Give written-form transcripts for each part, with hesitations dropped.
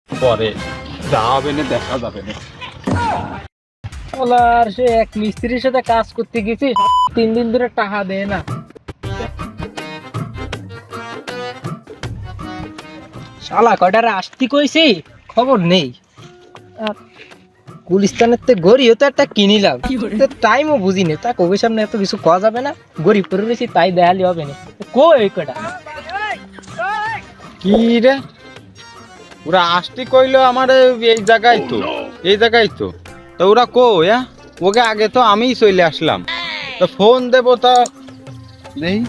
পরে যা হবে না দেখা যাবে না। আর সে এক মিস্ত্রির সাথে কাজ করতে গেছি 3 দিন ধরে টাকা দেয় না। শালা কয়টারে আসতে কইছি খবর নেই। গুলিস্তানের তে গড়ি হতো একটা কিনিলাম, টাইমও বুঝি নে, তা কবির সামনে এত কিছু কওয়া যাবে না। গরিব করে রয়েছি তাই দেখালি হবে না। কই কটা কি রে, ওরা আসতে কইলো আমার এই জায়গায় তো, এই জায়গায় তো। তা ওরা কই? ওকে আগে তো আমিই চলে আসলাম। তো ফোন দেবো তা নেই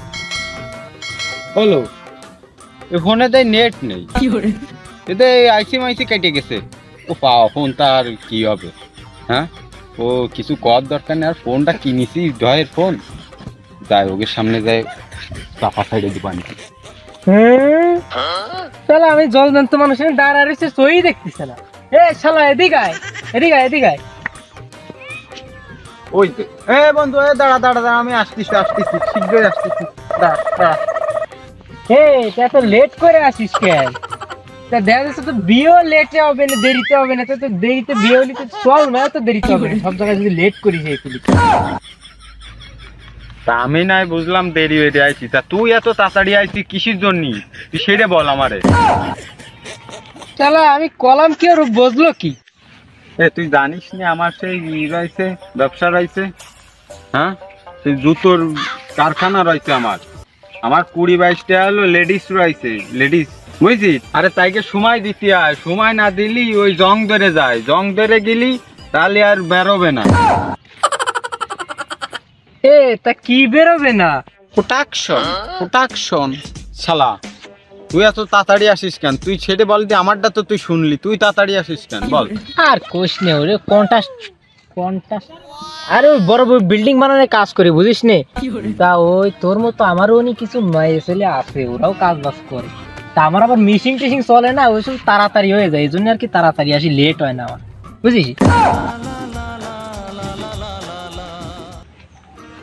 হলো, ফোনে তাই নেট নেই, এতে আইসি মাইসি কেটে গেছে। ও পাওয়া ফোন তার কি হবে? হ্যাঁ, ও কিছু কর দরকার নেই। আর ফোনটা কিনেছি জয়ের ফোন, যাই ওকে সামনে যায় চাপা সাইডে দোকান। শালা আমি জলজান্ত মানুষের দাঁড়ারে সই দেখতেছে না। এ শালা এদিকে আয়, এদিকে আয়, এদিকে আয়। ওই তো, এ বন্ধু, এ দাঁড়া দাঁড়া দাঁড়া, আমি আসতেছি আসতেছি, শীঘ্রই আসতেছি, দাঁড়া দাঁড়া। হে তা এত লেট করে আসিস কেন? তা দেখা যাচ্ছে তো বিয়েও লেটে হবে না, দেরিতে হবে না। তো দেরিতে বিয়ে হলে তো চল না, তো দেরিতে হবে না। সব জায়গায় যদি লেট করিস এই পুলিশ। তা আমি নাই বুঝলাম দেরি হয়ে আইছি, তা তুই এত তাড়াতাড়ি আইছি কিসের জন্য? তুই সেটা বল আমারে। শালা আমি কলাম কি আর বুঝলো কি? এ তুই জানিস না আমার সেই রয়েছে, ব্যবসা রয়েছে। হ্যাঁ, সেই জুতোর কারখানা রয়েছে আমার। আমার 20-22টা হলো লেডিস রয়েছে, লেডিস, বুঝছিস? আরে তাইকে সময় দিতে হয়, সময় না দিলি ওই জং ধরে যায়, জং ধরে গেলি তাহলে আর বেরোবে না। এ তা কি বেরোবে না? প্রোটাকশন, প্রোটাকশন। শালা তুই এত তাড়াতাড়ি আসিস কেন? তুই ছেড়ে বল দি, আমারটা তো তুই শুনলি, তুই তাড়াতাড়ি আসিস কেন বল? আর কোশ নে ওরে, কন্টাস কন্টাস। আরে ওই বড় বড় বিল্ডিং বানানোর কাজ করে, বুঝিস নে? তা ওই তোর মতো আমারও অনেক কিছু মেয়ে ছেলে আছে, ওরাও কাজ বাজ করে। তা আমার আবার মিশিং টিশিং চলে না, ওই সব তাড়াতাড়ি হয়ে যায়, এই জন্য আর কি তাড়াতাড়ি আসি, লেট হয় না আমার, বুঝিস?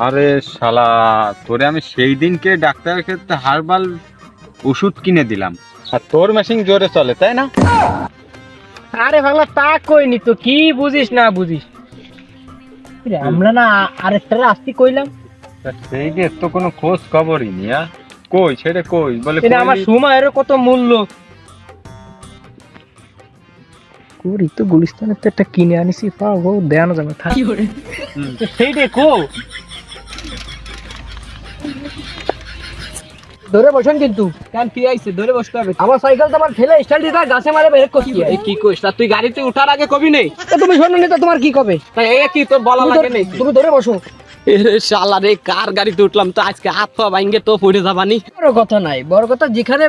আরে শালা, তোরে আমি সেই দিনকে ডাক্তারের ক্ষেত্রে হার্বাল ওষুধ কিনে দিলাম, আর তোর মেশিন জোরে চলে, তাই না? আরে ভাগলা তা কইনি তো, কি বুঝিস না বুঝিস। আমরা না আরেকটা আসতে কইলাম, সেই যে তো কোনো খোঁজ খবরই নি। কই ছেড়ে কই বলে? আমার সময়ের কত মূল্য করি তো, গুলিস্তানের তো একটা কিনে আনিছি, পাবো দেয়ানো যাবে থাকি করে সেইটা কো ধরে বসেন। কিন্তু কেন কি আইছে? ধরে বসতে হবে। আমার সাইকেল তো আমার ঠেলে স্টাইল দিতা গাছে মারে বের করছি। এই কি কইছ? তুই গাড়িতে উঠার আগে কবি নেই? তুমি শোনো নি তো, তোমার কি কবে? তাই এই কি তোর বলা লাগে নেই? তুমি ধরে বসো। এরে শালা রে, কার গাড়িতে উঠলাম তো আজকে হাত পা ভাঙ্গে তো পড়ে যাবানি। বড় কথা নাই, বড় কথা যেখানে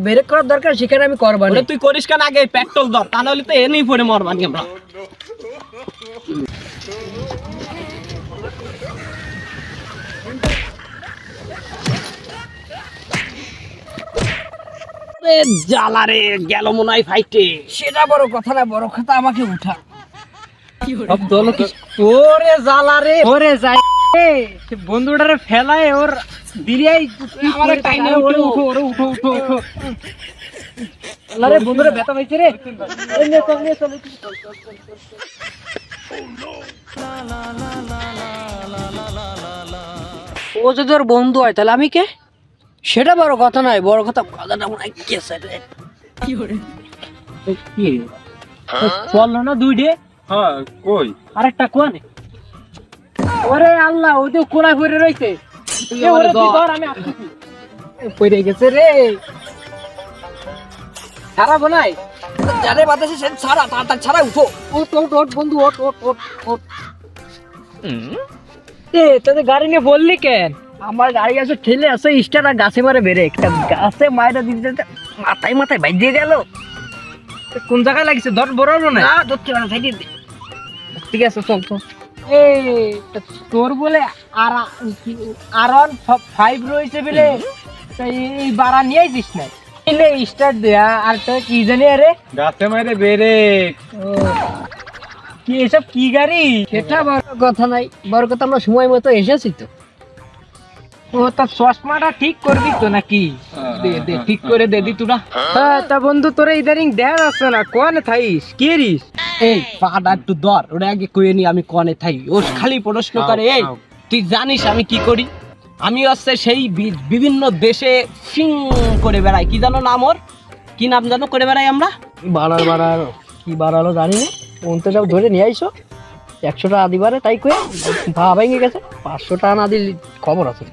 ব্রেক করার দরকার সেখানে আমি করবানি। তুই করিস কেন? আগে পেট্রোল ধর, তা নাহলে তো এনেই পড়ে মরবানি আমরা। জ্বালা রে, গেল মনে হয় ফাইটে। সেটা বড় কথা না, বড় কথা আমাকে উঠা। সব দল কি তোরে জ্বালা রে, ওরে যাই সে বন্ধুটারে ফেলায় ওর দিরিয়াই আমারে টাইনে ওরে উঠো, ওরে উঠো উঠো উঠো। আল্লাহ রে, বন্ধুরা ব্যথা পাইছে রে। এই নে চল, নে চল। ও যদি ওর বন্ধু হয় তাহলে আমি কে? সেটা বড় কথা নয়, বড় কথা কথাটা মনে হয় গেছে রে। কি করে কি চল না দুইটে? হ্যাঁ, কই আরেকটা কোয়ানে? ওরে আল্লাহ, ওই তো কোনা পড়ে রইছে। ওরে তুই ধর, আমি আসছি। পড়ে গেছে রে, খারাপ নাই জানে বাতাসে সে ছাড়া, তাড়াতাড়ি ছাড়া। উঠো, ওট ওট ওট বন্ধু, ওট ওট ওট ওট। এ তোদের গাড়ি নিয়ে বললি কেন? আমার গাড়ি আছে ঠেলে আছে স্টার, আর গাছে মারে বেরে একটা গাছে মায়েরা দিতে মাথায় মাথায় বাইরে গেল। কোন জায়গায় লাগিছে? ধর বড় হলো না, ধরতে পারে সাইডে। ঠিক আছে চল চল। এই তোর বলে R15 রয়েছে বলে এই বাড়া নিয়ে আইছিস না? এলে স্টার্ট দেয়া, আর তো কি জানি আরে গাছে মারে বেরে। কি এসব কি গাড়ি? সেটা বড় কথা নাই, বড় কথা আমরা সময় মতো এসেছি তো। ও তা চশমাটা ঠিক করবি তো নাকি? দে দে ঠিক করে দে দি তোরা। হ্যাঁ তা বন্ধু তোরা ইদারিং দেখা যাচ্ছে না, কোন থাইস কে রিস? এই পাটা একটু ধর, ওটা আগে কয়ে নি আমি কনে থাই। ও খালি প্রশ্ন করে এই তুই জানিস আমি কি করি? আমি হচ্ছে সেই বিভিন্ন দেশে সিং করে বেড়াই, কি জানো নাম ওর? কি নাম জানো করে বেড়াই আমরা? বাড়ার কি বাড়ালো জানি না, অন্ত সব ধরে নিয়ে আইসো 100 টাকা দিবারে, তাই কয়ে ভাবা ভেঙে গেছে। 500 টাকা না দিলে খবর আছে।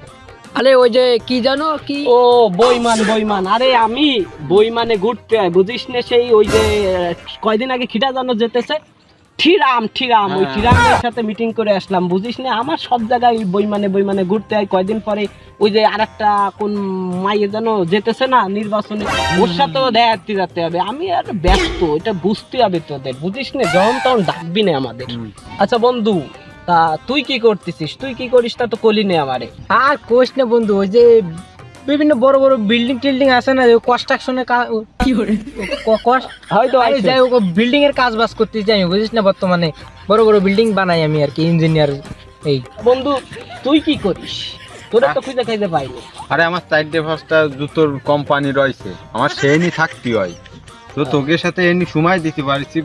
আরে ওই যে কি জানো কি, ও বইমান বইমান, আরে আমি বইমানে ঘুরতে হয় বুঝিস না, সেই ওই যে কয়দিন আগে খিটা জানো যেতেছে ঠিরাম ওই ঠিরামের সাথে মিটিং করে আসলাম বুঝিস না। আমার সব জায়গায় বইমানে ঘুরতে হয়। কয়দিন পরে ওই যে আরেকটা কোন মাইয়ে যেন যেতেছে না নির্বাচনে, ওর সাথেও দেখাতে যেতে হবে। আমি আর ব্যস্ত, এটা বুঝতে হবে তোদের বুঝিস না, যখন তখন ডাকবি না আমাদের। আচ্ছা বন্ধু, তা তুই কি করতেছিস? তুই কি করিস তা তো কলি নে আমারে। আর কোশ না বন্ধু, ওই যে বিভিন্ন বড় বড় বিল্ডিং টিল্ডিং আছে না, কনস্ট্রাকশনের কি করে হয়তো আরে যাই হোক বিল্ডিং এর কাজ বাজ করতে যাই, বুঝিস না, বর্তমানে বড় বড় বিল্ডিং বানাই আমি আর কি, ইঞ্জিনিয়ার। এই বন্ধু তুই কি করিস? তোরা তো খুঁজে খাইতে পাইনি। আরে আমার 4-5টা জুতোর কোম্পানি রয়েছে, আমার সেই থাকতে হয়। তো তোকে সাথে এমনি সময় দিতে পারছি,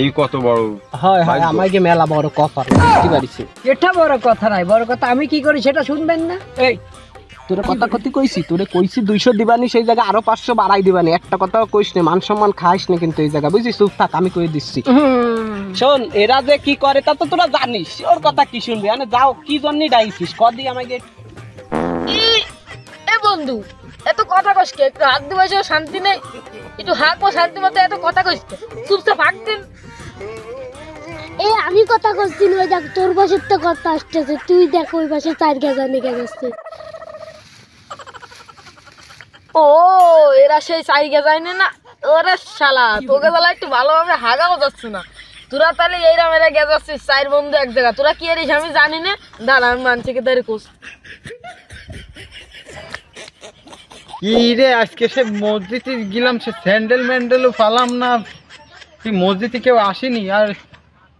এই কত বড়। হয় ভাগ্য। আমাকে মেলা বড় কফার বুঝতে পারিস। এটা বড় কথা নাই, বড় কথা আমি কি করি সেটা শুনবেন না। এই তোরে কথা কতি কইছি, তোরে কইছি 200 দিবানি, সেই জায়গায় আরো 500 বাড়াই দিবানি। একটা কথাও কইস না, মান সম্মান খাইস না কিন্তু এই জায়গা, বুঝছিস? চুপ থাক, আমি কই দিচ্ছি। শোন, এরা যে কি করে তা তো তোরা জানিস, ওর কথা কি শুনবি? মানে যাও, কি জন্য ডাইছিস কদি আমাকে? এ বন্ধু, এত কথা কইস কে? একটু হাত দিবাস শান্তি নেই, একটু হাত পা শান্তি মতো এত কথা কইস কে? চুপচাপ হাঁক দিন। এ আমি কথা করছি না, ওই দেখ তোর পাশের তো কথা আসতেছে, তুই দেখ ওই পাশে 4 গেজা নিয়ে যাচ্ছে। ও এরা সেই সাইকে যায় না? ওরে শালা, তোকে তাহলে একটু ভালোভাবে হাগাও যাচ্ছে না। তোরা তাহলে এইরকম এরা গেজাচ্ছিস 4 বন্ধু এক জায়গা। তোরা কি এরিস আমি জানি না, দাঁড়া আমি মানছিকে দাঁড়িয়ে কোস। কি রে, আজকে সে মসজিদে গেলাম, সে স্যান্ডেল ম্যান্ডেলও পালাম না। তুই মসজিদে কেউ আসেনি, আর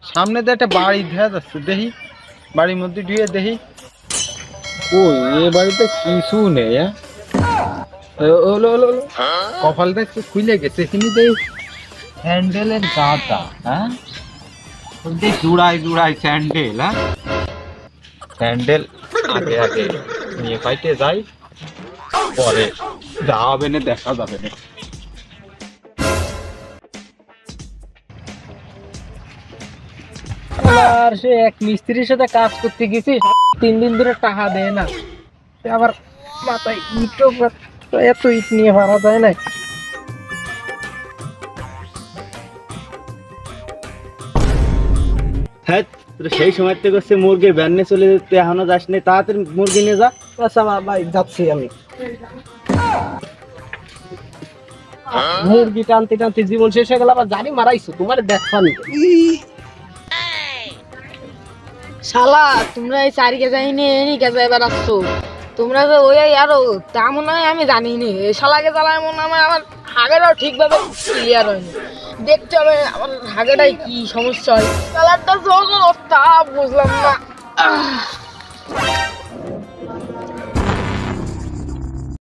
সামনে দিয়ে একটা বাড়ি দেখা যাচ্ছে, দেখি বাড়ির মধ্যে ঢুয়ে দেখি। ও এ বাড়িতে কিছু নেই। কপালটা একটু খুলে গেছে, কিন্তু দেখি স্যান্ডেলের গাটা। হ্যাঁ জুড়াই স্যান্ডেল। হ্যাঁ স্যান্ডেল আগে আগে নিয়ে পাইতে যাই, পরে যা হবে না দেখা যাবে না। আর সে এক মিস্ত্রির সাথে কাজ করতে গেছি, 3 দিন ধরে টাকা দেয় না। সে আবার মাথায় ইটও, এত ইট নিয়ে ভাড়া যায় না। হ্যাঁ সেই সময় থেকে হচ্ছে মুরগির ভ্যানে চলে যেতে, এখনো যাস নি, তাড়াতাড়ি মুরগি নিয়ে যা। আচ্ছা ভাই যাচ্ছি আমি। মুরগি টানতে টানতে জীবন শেষ হয়ে গেল, আবার জানি মারাইছো তোমার দেখবানি। শালা তোমরা এই 4 গেজাই নিয়ে এনি গেজাই বেড়াচ্ছো। তোমরা যে ওই আরো তা মনে হয় আমি জানি নি। এই শালাকে জ্বালায় মনে হয় আমার হাগেটাও ঠিকভাবে ক্লিয়ার হয়নি। দেখতে হবে আমার হাগেটাই কি সমস্যা হয়। কালারটা তা বুঝলাম না।